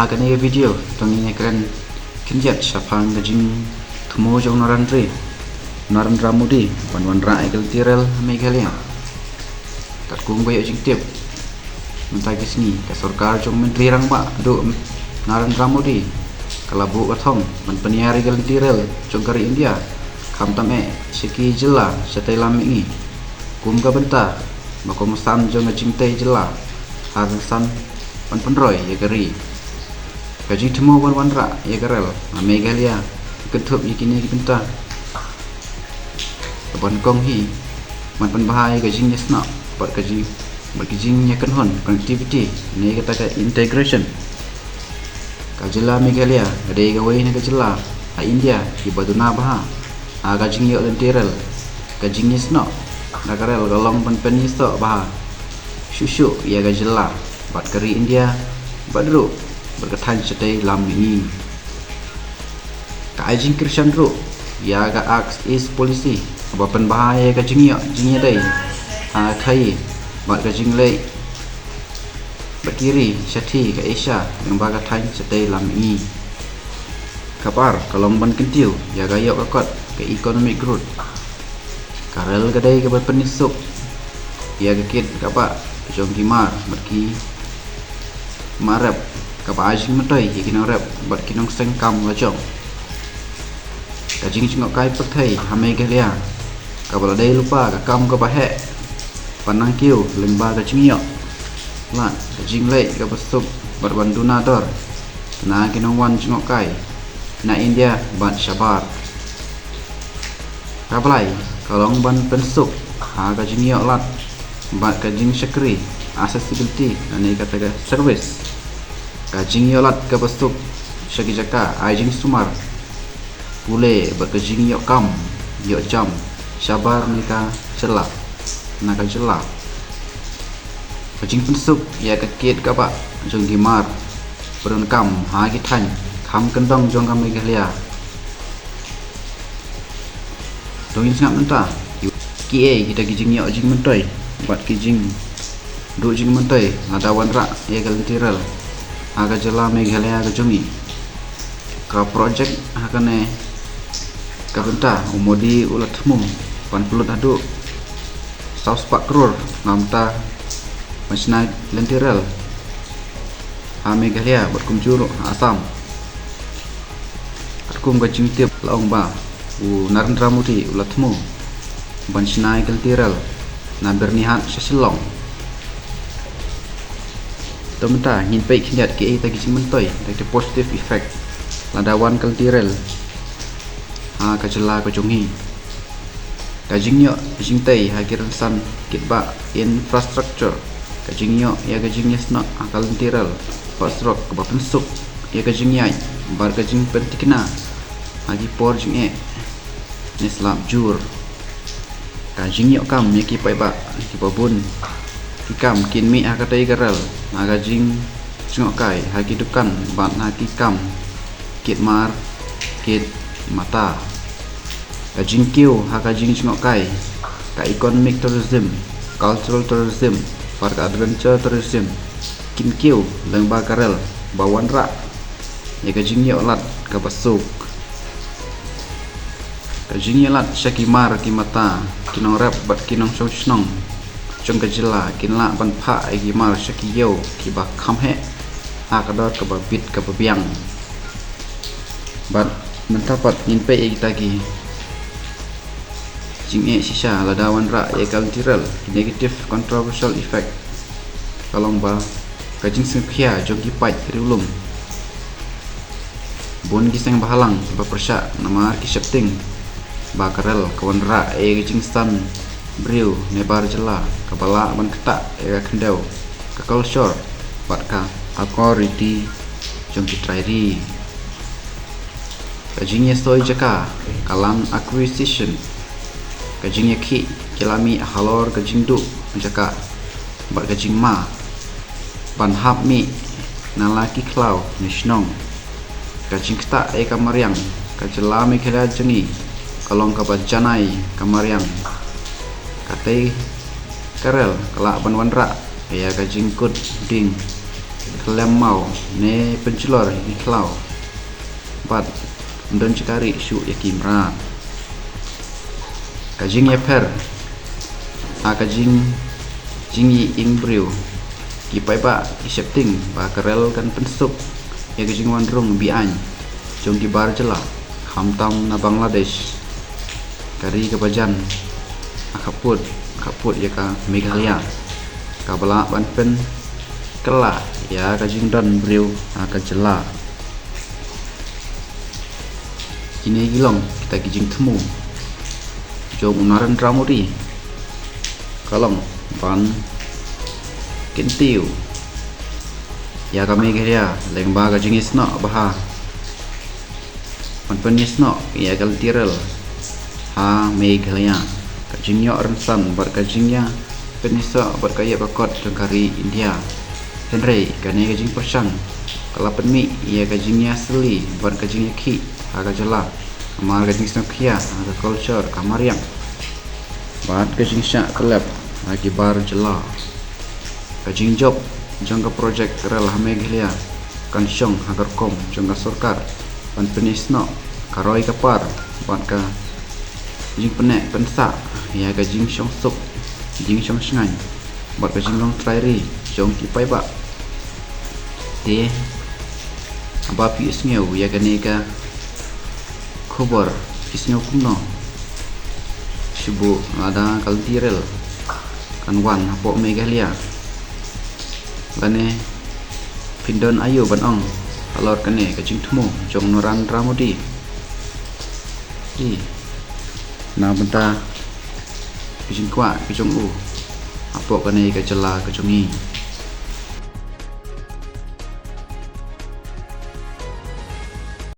Hagan ini video tong ini keren kenjat sapang gajing temu jong Narendra Modi wan ra egal tirel Meghalaya kat kung bayo jing tip mentah kisni ka sarkar jong menteri rang ba do Narendra Modi kalabu kathong man paniari gal tirel jong kari India kam tame siki jela setai lami ngi kum ka benta makom san jong jing tai jela hagan san pan penroy ya kari kajing temu wan ra ya karel Meghalaya ketup yakini benta ban kong hi man pan bahai kajing yasna pat kajing nya kanhon connectivity ne kata ka integration kajela Meghalaya gadai gawai ne kajela a India di baduna baha a kajing yo lentirel kajing yasna nagarel galong pan penisto baha shushu ya kajela pat kari India badru berkatan setai lam ini ka ajing Krishan ru ya ga aks is polisi bapan bahaya ka jingya dai ha khai bat ka jinglei bakiri syati ka Asia yang baga tain setai lam ini kapar kalong ban kentiu ya ga yok akot ke economic growth karel gadai ka penisuk ya ga kit kapa jong gimar berki marap kapa ajing matai hikinang rap bat kinong sengkam lajong kajing cingok kai perthai Meghalaya kabala dai lupa ka kam ka bahe panang kiu lemba ka cingyo lan kajing lei ka besuk bat banduna dor na kinong wan cingok kai na India bat Shabar kablai kalong ban pensuk ha kajing yok lat bat kajing syakri accessibility ane kata ka service kajing yolat ka besuk syaki jaka ajing sumar pule bakajing yok kam yok jam Shabar nika celak naka celak kajing pensuk ya kakit ka ba jong gimar perun kam ha ki than kam kendong jong kam Meghalaya dongin sangap mentah ki kita kijing yok jing mentoy buat kijing du jing mentoy ngadawan rak ya galantiral aga jela Meghalaya aga jongi ka project hakane ka benta umodi ulat temu pan pulut adu 104 crore ngamta masna lentiral ha Meghalaya berkumjuru Assam kum ka jingtip laong ba u Narendra Modi ulat temu ban snai lentiral na bernihat seselong Tomta ngin pai khiniat ke ta kijing mentoi the positive effect ladawan kaltirel ha kajela ko jongi kajingyo jing tai ha kiran san kitba infrastructure kajingyo ya kajingnya sna akal tirel pasrok ke pensuk ya kajingnya bar kajing pentikna agi por jing nislam jur kajingyo kam yaki pai ba ki babun kikam kin mi akatai garal naga jing cingok kai hagi dukan bat hagi kam kit mar kit mata kajing kiu haga jing cingok kai ka economic tourism cultural tourism park adventure tourism kin kiu lengba garal bawan rak ya kajing yolat ka basuk kajing yolat syakimar ki mata kinong rap bat kinong shnong jong kajela kinla ban pha agi mar shakiyo ki ba khamhe akador ka ba bit ka biang bat mentapat ninpe agi tagi jinge sisa ladawan ra ekal tiral negative controversial effect kalong ba kajing sengkhia jong ki pai riulum bon ki seng bahalang ba persya namar ki shifting ba karel kawan ra agi stan Briu nebar jela kepala ban ketak ya kendau kakal shore batka authority jong kitrairi kajingnya stoi jaka kalan acquisition kajingnya ki kilami halor kajing du jaka bat kajing ma ban hap mi nalaki klau nishnong kajing ketak kamariang kajela Meghalaya jengi kalong kabajanai kamariang katai karel kelak ban wanra ya kajing kut ding kelem mau ne pencelor di klau bat don cekari syu yakim rat kajing ya per kajing jingi ing briu ki pai ba isepting ba kerel kan pensup ya kajing wandrung bian jong ki bar jela hamtam na Bangladesh kari kebajan kaput ya ka Meghalaya kabala ban pen kela ya kajing don briu ka jela kini gilong kita kijing temu jom unaran ramuri kalong ban kentiu ya kami Meghalaya lengba kajing isno baha pan penisno ya kal tirel ha Meghalaya kajing yo rensan bar kajingnya penisa bar kaya bakot jengkari India Henry kane kajing persang kala penmi ya kajingnya seli bar kajingnya ki aga jala amar kajing snokya aga culture kamariam bat kajing syak kelab lagi bar jela kajing job jangka project rel ha Meghalaya kan syong agar kom jangka sarkar pan penisno karoi kapar bat ka jing penek pensa ya kajing syong sup jing syong sngai bat kajing long trairi jong ki pai ba de aba pi isngeu ya kane ka khobar isngeu kumno shubu ada kaltirel kan wan hapo Meghalaya gane pindon ayu ban ong alor kane kajing thumu jong noran ramudi di na benta kajing kwa kajong u hapo kane ka jela kajong i